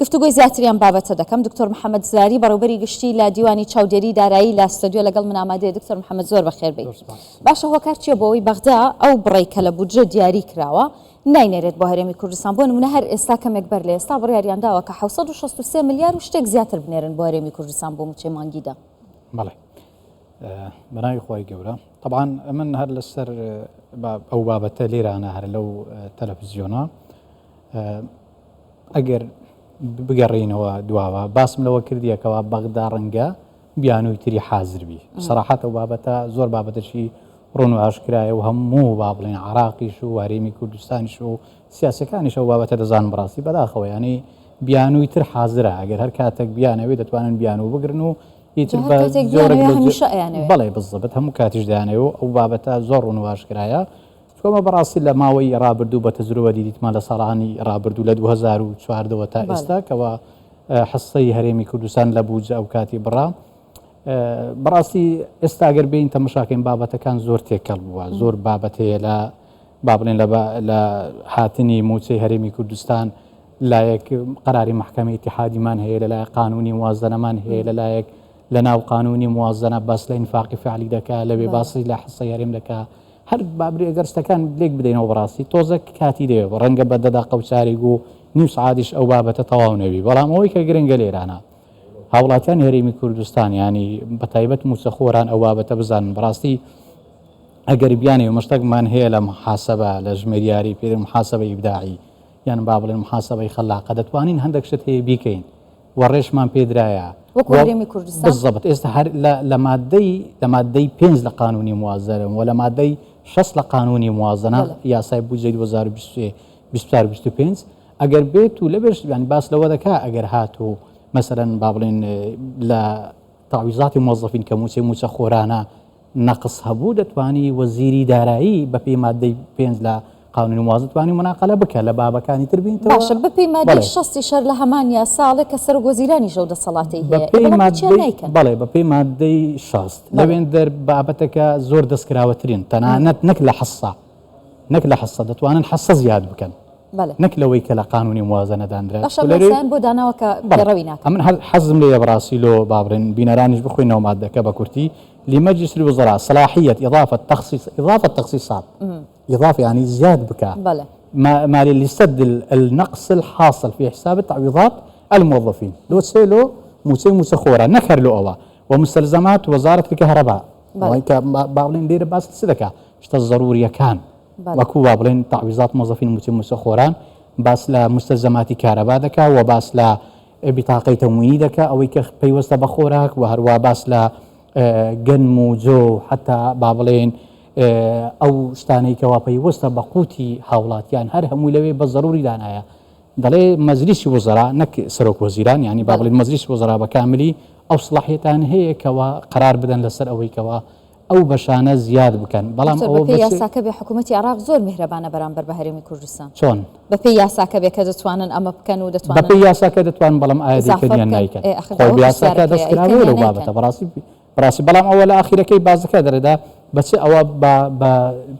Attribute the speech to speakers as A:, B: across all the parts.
A: گفتوگۆی زیاتریان بابەتە دەکەم دکتۆر محەممەد زاری بەڕێوەبەری گشتی لە دیوانی چاودێری دارایی لە ستۆدیۆ لەگەڵ من ئامادەیە. دکتۆر محەممەد زۆر بەخێر بێت. باشە هۆکار چیە بۆەوەی بەغدا ئەو بڕێکە لە بودجە دیاری کراوە ناینێرێت بۆ هەرێمی کوردستان بۆ نمونە هەر ئێستا کەمێک بەر لە ئێستا بڕیاریان داوە کە 763 ملیار و شتێک زیاتر بنێرن بۆ هەرێمی کوردستان بۆ موچەی مانگیدا.
B: بەڵێ بەناوی خۆی گەورە طبعا من هەر لەسەر ئەو بابەتە لێرانە هەر لەو تەلەڤیزیۆنە ئەگەر بگەڕینەوە دواوە باسم لەوە کردیەکەوە بەغدا ڕەنگە بیانووی تری حازر بی سەراحەت ئەو بابەتە زۆر بابەتەشی ڕۆن و ئاشکرایە و هەموو با بڵێن عراقیش و هەرێمی کوردستانیش و سیاسەکانیش ئەو بابەتە دەزانم بڕاستی بەداخەوە ینی بیانووی تر حازرە ئەگەر هەر کاتێک بیانەوەی دەتوانن بیانوو بگرن و بەڵێ بزبت هەموو کاتیش دایانەوە ئەو بابەتە زۆر ڕۆن و ئاشکرایە چۆمە بەڕاستی لە ماوەی ڕابردوو بە تەجروبە دیدیتمان لە ساڵانی ڕابردوو لە 2014 تا ئێستا کەەوە حسەی هەرێمی کوردستان لە بوجە ئەو کاتی بڕا بەڕاستی ئێستا گەر بین تەمەشاکەین بابەتەکان زۆر تێکەڵ بووە زۆر بابەتەیە لە با بڵێن لە هاتنی موچەی هەرێمی کوردستان لایەک قەراری محکەمەی ئیتیحادیمان هەیە لەلایەک قانونی موازنەمان هەیە لەلایەک لە ناو قانونی موازنە باس لە ئینفاقی فعلی دەکا لەوێ باسی لە حسەی هەرێم دەکا هەر بابری ئەگەرستەکان لێک بدەینەوە بەڕاستی تۆزە کاتی دەوێت ڕەنگە بە دەدا قەوچارێک و نیو سعادیش ئەو بابەتە تەواو نەوی بەڵام ئەوەی کە گرنگە لێرانە هاوڵاتیان هەرێمی کوردستان ینی بە تایبەت موچەخۆران ئەو بابەتە بزانن بەڕاستی ئەگەر بیانێ مشتێکمان هەیە لە محاسبە لە ژمێریاری پێ محاسبەی ئیبداعی یان با بڵێن محاسبەی خەلاقە دەتوانین هەندێک شت هەیە بیکەین وەڕێژمان پێدرایە بالضبط ئێستا هەر لە مادەی 5 لە قانونی موازنە و لە مادەی 6 لە قانونی موازنە یاسای بودجەی 2025 ئەگەر بێت و لەبێش باس لەوە دەکا ئەگەر هات و مثلەن با بڵێن لە تاویزاتی موظفین کە موچە خۆرانە نەقص هەبوو دەتوانی وەزیری دارایی بە پێی مادەی 5 لە قانونی موازنە توانی مناقلە بکە لە بابەکانی تر بینتەوە
A: باشە بەپێی مادەی 6 شەر لە هەمان یاساڵێک کە سەر وەزیرانی ژەو دەسەڵاتی هەیە
B: بەڵێ بەپێی مادەی 6 لەوێن دەر بابەتەکە زۆر دەستکراوەترین تەنانەت نەک لە حەسە دەتوانن حەسە زیاد بکەن نەک لەوەی کە لە قانونی موازنەدانرا
A: بۆ داناوەکە بێڕەوی ناکەم
B: من حەزم لێ بەڕاستی لۆ بابڕێن بینەرانیش بخوێنەوە مادەکە بە کورتی لمجلس الوزراء صلاحية إضافة تخصيصات إضافة يعني زياد بكاء ما لسد النقص الحاصل في حساب التعويضات الموظفين لو تسيلو مسخورة نكر له أوا ومستلزمات وزارة الكهرباء وهيك بابلين دير باس سدكا اشت الضرورية كان وكو بابلين تعويضات موظفين مسخوران باس لا مستلزمات كهرباء دكا وباس لا بطاقة تمويني دكا أو يك بيوست بخورك وهروا باس لا گەنم و جۆ حتا با بڵێن ئەو شتانەی کەوا پەیوەستە بە قوتی هاوڵاتیان هەر هەمووی لەوێ بە ضروری دانایە دەڵێ مەجلیسی وەزەرا نەک سەرۆک وەزیران ینی با بڵێن مەجلیسی وەزەرا بە کاملی ئەو سڵاحیەتان هەیە کەوا قرار بدەن لەسەر ئەوەی کەوا ئەو بەشانە زیاد بکەن بەڵام ئەوە
A: یاساکە بێ حکوومەتی عراق زۆر میهرەبانە بەرامبەر بە هەرێمی کوردستان
B: چۆن
A: بەپێی یاساکە بێ کە دەتوانن ئەمە بکەن و دەتوانن
B: بەپێی یاساکە دەتوان بەڵام ئاەدیکردیان نایکەن خۆ یاساکە دەستکراوە لەو بابەتە بەڕاستی بەڵام ئەوە لە ئاخیرەکەی بازەکە دەرەدا بەچێ ئەوە بە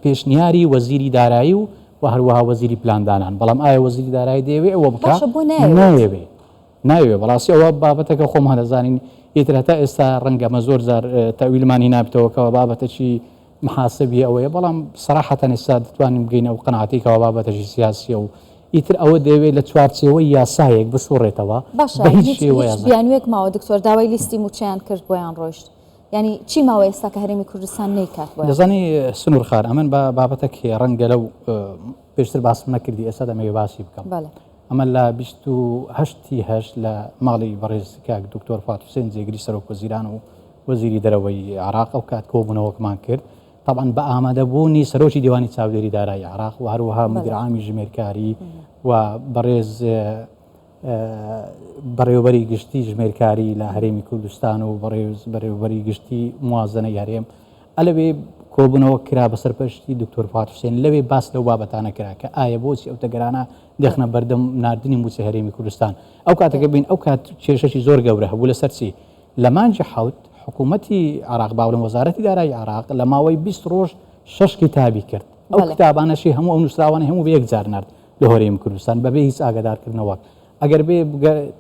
B: پێشنیاری وەزیری دارایی و هەروەها وەزیری پلاندانان بەڵام ئایا وەزیری دارایی دەیەوێ ئەوە بکە ناوێ بەڕاستی ئەوە بابەتەکە خۆم هەدەزانین ئیتر هەتا ئێستا ڕەنگەمە زۆر جار تەویلمانی نابێتەوەکەوە بابەتەکی محاسبی ئەوەیە بەڵام سەراحەتەن ئێستا دەتوانین بگەینە و قەناعەتێکەوە بابەتەشی سیاسیە و ئیتر ئەوە دەوێت لە چوارچێوەی یاسایەک بسوڕێتەوە
A: بە هیچ بیانوێک ماوە دکتۆر داوای لیستی موچیان کرد بۆیان ڕۆیشت ینی چی ماوە ئێستا کە هەرێمی کوردستان نەیکات
B: دەزانی سنوور خار ئەمن بە بابەتێکی ڕەنگە لەو پێشتر باسم نەکردی ئێستا دەمەوێت باسی بکەم ئەمە لە 28 لە ماڵی بەڕێز کاک دکتۆر فات حوسێن جێگری سەرۆک وەزیران و وەزیری دەرەوەی عراق ئەو کات کۆبوونەوەکمان کرد طبعا بە ئامادەبوونی سەرۆکی دیوانی چاودێری دارایی عراق و هەروەها مدیرعامی ژمێرکاری و بەڕێز بەڕێوەبەری گشتی ژمێرکاری لە هەرێمی کوردستان و بەڕێوەبەری گشتی موازنەی هەرێم ئەلەوێ کۆبوونەوە کرا بەسەرپەشتی دکتۆر فات حوسێن لەوێ باس لەو بابەتانە کرا کە ئایا بۆچی ئەو تەگەرانە دەخنە بەردەم ناردنی موچەی هەرێمی کوردستان ئەو کاتەکە بین ئەو کات کێشەی زۆر گەورە هەبوو لەسەر چی لە مانجی حەوت حکوومەتی عراق باوڵم وەزارەتی دارایی عراق لە ماوەی 20 ڕۆژ 6 کتابی کرد ئەو کتابانەشی هەموو ئەو نووسراوانە هەموو بە یەکجار نرد لە هەرێمی کوردستان بەبێ هیچ ئاگادارکردنەوە ئەگەر بێ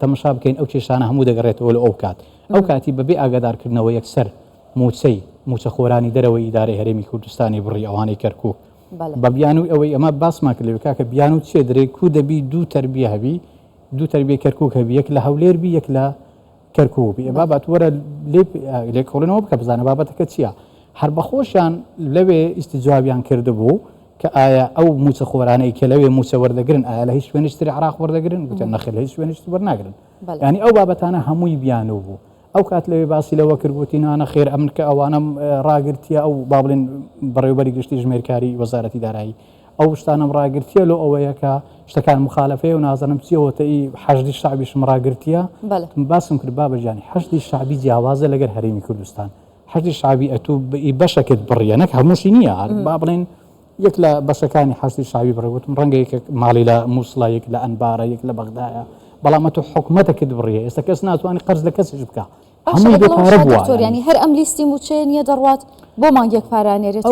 B: تەماشا بکەین ئەو کێشانە هەموو دەگەڕێتەوە لە ئەو کات ئەو کاتی بەبێ ئاگادارکردنەوە یەکسەر موچە خۆرانی دەرەوەی ئیدارەی هەرێمی کوردستانی بڕی ئەوانەی کەرکووک بە بیانووی ئەوەی ئەمە باسمان کرد لەوێ کاکە بیانوت چێ دەرێ کو دەبی دوو تەربیە هەبی دوو تەربیە کەرکووک هەبی یەک لە هەولێر بی یەک لە کەرکووک بی بابەت وەرە لێکۆڵێنەوە بکە بزانە بابەتەکە چییە هەر بەخۆشیان لەوێ ئیستیجوابیان کردبوو کە ئایا ئەو موچە خۆرانەی کە لەوێ موچە وەردەگرن ئایا لە هیچ شوێنشتری عراق وەردەگرن گوتیان نەخێر لە هیچ شوێنشت وەرناگرن ینی ئەو بابەتانە هەمووی بیانوو بوو ئەو کات لەوێ باسی لەوە کردگوتی نانە خێر ئەمن کە ئەوانم ڕاگرتیە ئەو با بڵێن بەڕێوەبەری گشتی ژمێرکاری وەزارەتی دارایی ئەو شتانم ڕاگرتیە لۆ ئەوەیە کە شتەکان مخالفەیە و نازانم چیەوەتەی حەشدی شعبیشم ڕاگرتیە باسم کرد بابەجانی حەشدی شعبی جیاوازە لەگەر هەرێمی کوردستان حەشدی شعبی ئەتوو بەشەکەت بڕیە نەک هەمووشی نییە با بڵێن یەک لە بەشەکانی حەشدی شعبی بڕێوتم ڕەنگە یەک ماڵی لە مووسڵا یەک لە ئەنبارە یەک لە بەغدایە بەڵام ئەتوو حکومەتەکەت بڕیە ئێستا کەس ناتوانانی قەرز لە کەسش بکە هەمووی بێپارە بووە ینی
A: هەر ئەم لیستی موچەیە نییە دەڕوات بۆ مانگێک پارانێرێت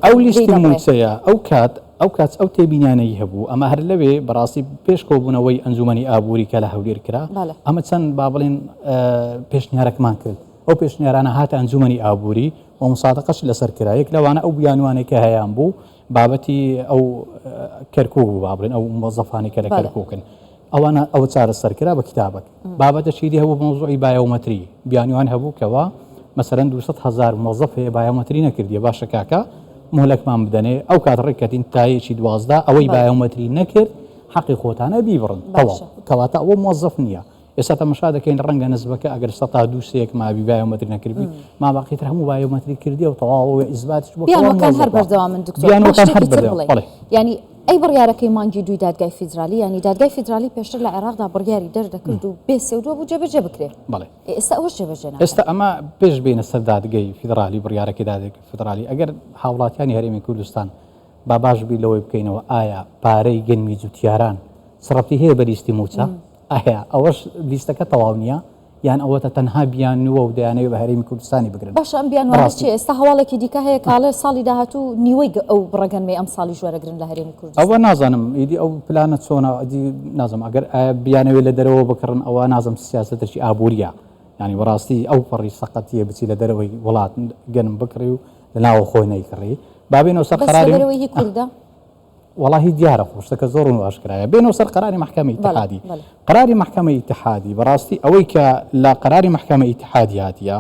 B: ئەو لیستی موچەیە ئەو کات ئەو تێبینانەی هەبوو ئەمە هەر لەوێ بەڕاستی پێش کۆبوونەوەی ئەنجومەنی ئابووری کە لە هەولێر کرا ئەمە چەند با بڵێن پێشنیارێکمان کرد ئەو پێشنیارانە هاتە ئەنجومەنی ئابووری و مسادقەش لەسەر کرایەک لەوانە ئەو بیانوانێک کە هەیەیان بوو بابەتی ئەو کەرکووک بوو با بڵێن ئەو مۆزەفانی کە لە کەرکووکن ئەوانە ئەو چارە سەرکرا بە کتابک بابەتە شیری هەبوو مۆزوعی بایۆمەتری بیانوان هەبوو کەەوە مەسەرەن 200,000 مۆزەف هەیە بایۆمەتری نەکردیە باشە کاکە مهلەکمان بدەنێ ئەو کات ڕێکەتین تایەکی 12 ئەوەی بایۆمەتری نەکرد حەقی خۆتانە بیبڕن کەواتە ئەوە مۆزەف نییە ئێستا تەماشا دەکەین ڕەنگە نزبەکە ئەگەر 100 مابی بایۆمەتری نەکردبی ما باقیتر هەموو بایۆمەتری کردی و تەواو ئیزباتش
A: بیانوەکان هەر بەردەوام من دکتۆر ینی ئەی بڕیارەکەی مانگی دوی دادگای فیدرالی ینی دادگای فیدرالی پێشتر لە عێراقدا بڕیاری دەردەکرد و بێ سێودۆ بوو جێبەجێ بکرێت ئێستا ئەوەش جێبەجێ ناکرێت
B: ئێستا ئەمە پێش بێنە سەر دادگای فیدرالی بڕیارەکەی دادگای فیدرالی ئەگەر هاوڵاتیانی هەرێمی کوردستان با باش بی لەوەی بکەینەوە ئایا پارەی گەنمی جوتیاران سڕەتی هەیە بە لیستی موچە ئایا ئەوەش لیستەکە تەواو نییە یان ئەوەتە تەنها بیانوە و دەیانەوە بە هەرێمی کوردستانی بگرن
A: باش ئەم بیانوانە چی ئێستا هەواڵێکی دیکە هەیە کاڵێ ساڵی داهاتوو نیوەی ئەو بڕەگەنمەی ئەم ساڵی ژوەرەگرن لە هەرێمی کوردستان
B: ئەوە نازانم ئیدی ئەو پلانە چۆنە نازم ئەگەر بیانەوەی لە دەرەوە بکڕن ئەوە نازم سیاسەتێکی ئابوووریە ینی بەڕاستی ئەو پەڕی سەقەتیە بچی لە دەرەوەی وڵات گەنم بکڕی و لە ناوە خۆی نەیکڕی بابێنەوە سەر قەراری
A: کوردە
B: والله دیارە خۆشتەکە زۆر و ئاشکرایە بێنەوە سەر قەراری محکەمەی ئیتحادی قەراری محکەمەی ئیتحادی بەڕاستی ئەوەی کە لە قەراری محکەمەی ئیتحادی هاتیە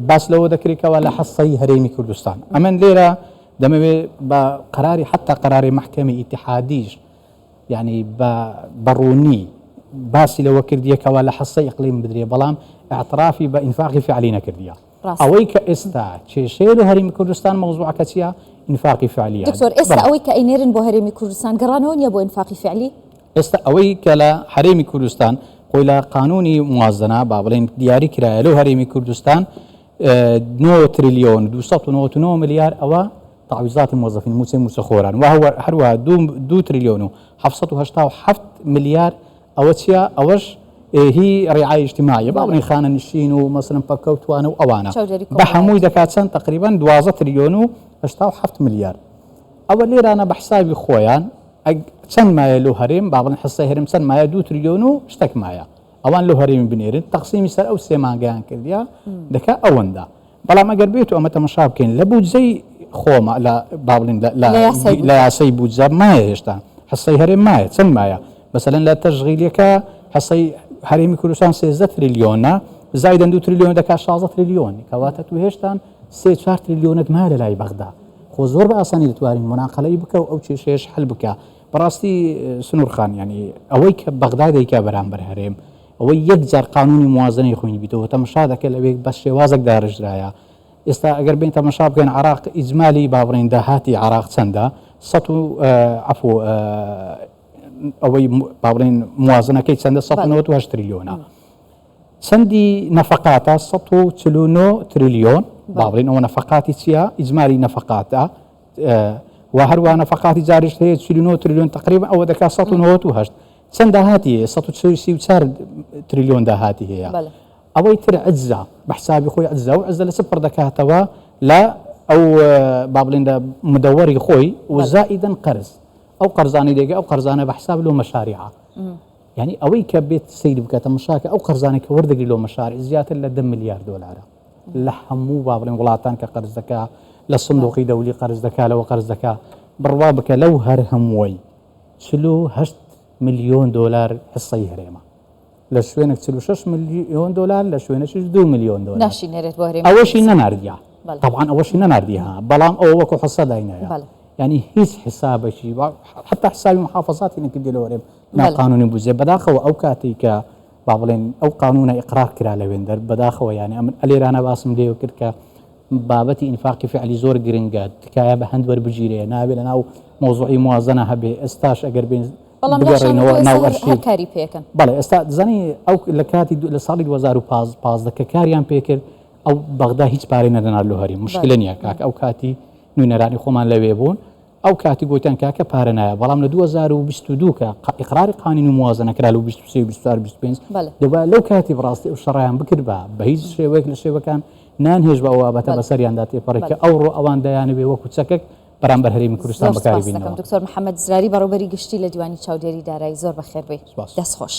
B: باس لەوە دەکرێتەوە لە حەسەی هەرێمی کوردستان ئەمن لێرە دەمەوێت بە قەراری حتا قەراری محکەمەی ئیتحادیش یعنی بەڕوونی باسی لەوە کردیەکەوە لە حەسەی ئیقلیم بدرێ بەڵام اعترافی بە ئینفاقی فعلی نەکردیە ئەوەی کە ئێستا کێشەیە لە هەرێمی کوردستان مەوزوعەکە چییە انفاقی فعلی
A: دکتۆر ئێستا ئەوەی کە ئەینێرن بۆ هەرێمی کوردستان گەڕانەوە نیە بۆ انفاقی فعلی
B: ئێستا ئەوەی کە لە هەرێمی کوردستان خۆی لە قانونی موازنە با بڵێن دیاری کرایە لەو هەرێمی کوردستان 9 تریلیۆن 299 ملیار ئەوە تعویزاتی موظفین موچە خۆران و هەروە 2 تریلیۆن و 787 ملیار ئەوە چیە ئەوەش هی ڕێعای اجتماعی با بڵێن خانە نشین و مەسەلەن پەکەوتوانە و ئەوانە بە هەمووی دەکات چەند تقریبا 12 تریلیۆن و 87 ملیار ئەوە لێرانە بە حسابی خۆیان چەند مایە لەو هەرێم با بڵێن حسای هەرێم چەند مایە 2 تریلیۆن و شتێک مایە ئەوان لەو هەرێمی بنێرن تەقسیمی سەر ئەو سێ مانگەیان کردیا دەکا ئەوەندا بەڵام ئەگەر بێت و ئەمە تەماشا بکەین لە بودجەی خۆمە لە با بڵێن لە یاسای بودجە مایە هێشتا حسای هەرێم مایە چەند مایە مەسەلەن لە تەشغیلەکە حسای هەرێمی کوردستان 13 تریلیۆنە زایدەن 2 تریلیۆن دەکات 16 تریلیۆنی کەواتە تو هێشتان 3-4 تریلیۆنت مایە لە لای بەغدا خۆ زۆر بە ئاسانی دەتوانین مناقەلەی بکە و ئەو کێشەیەش حل بکە بەڕاستی سنوورخان ینی ئەوەی کە بەغدا دەیکا بەرامبەر هەرێم ئەوەی یەکجار قانونی موازنەی خوێنی بیتەوە تەماشا دەکە لەوێ بە شێوازێک داڕژرایە ئێستا ئەگەر بین تەماشا بکەن عراق ئیجمالی با بڵێن داهاتی عراق چەندە 100 ئەوەی با بڵێن موازنەکەی چەندە 198 تریلیۆنە چەندی نەفقاتە 149 تریلیۆن با بڵێن ئەوە نەفقاتی چییە ئیجمالی نەفقاتە و هەروە نەفقاتی جاریش هەیە 49 تریلیۆن تقریبا ئەوە دەکات 198 چەند داهاتی 134 تریلیۆن داهاتی هەیە ئەوەی تر عجزە بە حسابی خۆی عجزە و عجزە لە چ پڕ دەکاتەوە لە ئەو با بڵێن مدەوەری خۆی و زائیدەن قەرز ئەو قەرزانی دێگە ئەو قەرزانە بە حساب لەو مەشاریعە يعني ئەوەی کە بێت سەیری بکاتە مشاکە ئەو قەرزانێک کە وەردەگری لەو مەشار زیاتر لە 10 ملیار دۆلارە لە هەموو با بڵێن وڵاتان کە قەرز دەکا لە سندوقی دەولی قەرز دەکا لەوە قەرز دەکا بڕوا بکە لەو هەر هەمووی 48 ملیۆن دۆلار حسەی هەرێمە لە شوێنێک 46 ملیۆن دۆلار لە شوێنەش 2 ملیۆن دۆلار
A: ناشینێرێت بۆ هەرێم
B: ئەوەشی نەناردیا طبعا ئەوەشی نەناردیها بەڵام ئەوە وەکو حسە داینایە يعني هیچ حسابێکی حتا حسابی محافظاتی نەکردی لە وەرێ ناقانونی بوزێ بەداخەوە ئەو کاتی کە با بڵێن ئەو قانونە ئیقرار کرا لە وێندەر بەداخەوە یعنی ئەمن ئەلێرانە باسم لێوە کرد کە بابەتی ئینفاقی فعلی زۆر گرنگە تکایە بە هەند وەربگیرێ نابێت لە ناو مۆزوعی موازنە هەبێ ئێستاش ئەگەر بگەڕێنەوە ناو ئەرشیڤ
A: کاری پێکەن
B: بەڵێ ئێستا زەنی ئەو لە کاتی لە ساڵی 2015 کە کاریان پێکرد ئەو بەغدا هیچ پارەی نەدەنا لە هەرێم مشکلە نییە کاک ئەو کاتی نوێنەرانی خۆمان لەوێ بوون ئەو کاتی گوتیان کاکە پارە نایە بەڵام لە 2022 کە ئیقراری قانونی موازنە کرا لە 23 24 25 دەبا لەو کاتی بڕاستی ئەو شەڕیان بکرد بە هیچ شێوەیەک لە شێوەکان نانهێش بە ئەو بابەتە بەسەریاندا تێپەڕێ کە ئەوڕۆ ئەوان دەیانەوێ وەکو چەکێک بەرامبەر هەرێمی کوردستان بەکاری بینەوە.
A: دکتۆر محەممەد زراری بەڕێوەبەری گشتی لە دیوانی چاودێری دارایی زۆر بەخێر بێ دەستخۆش.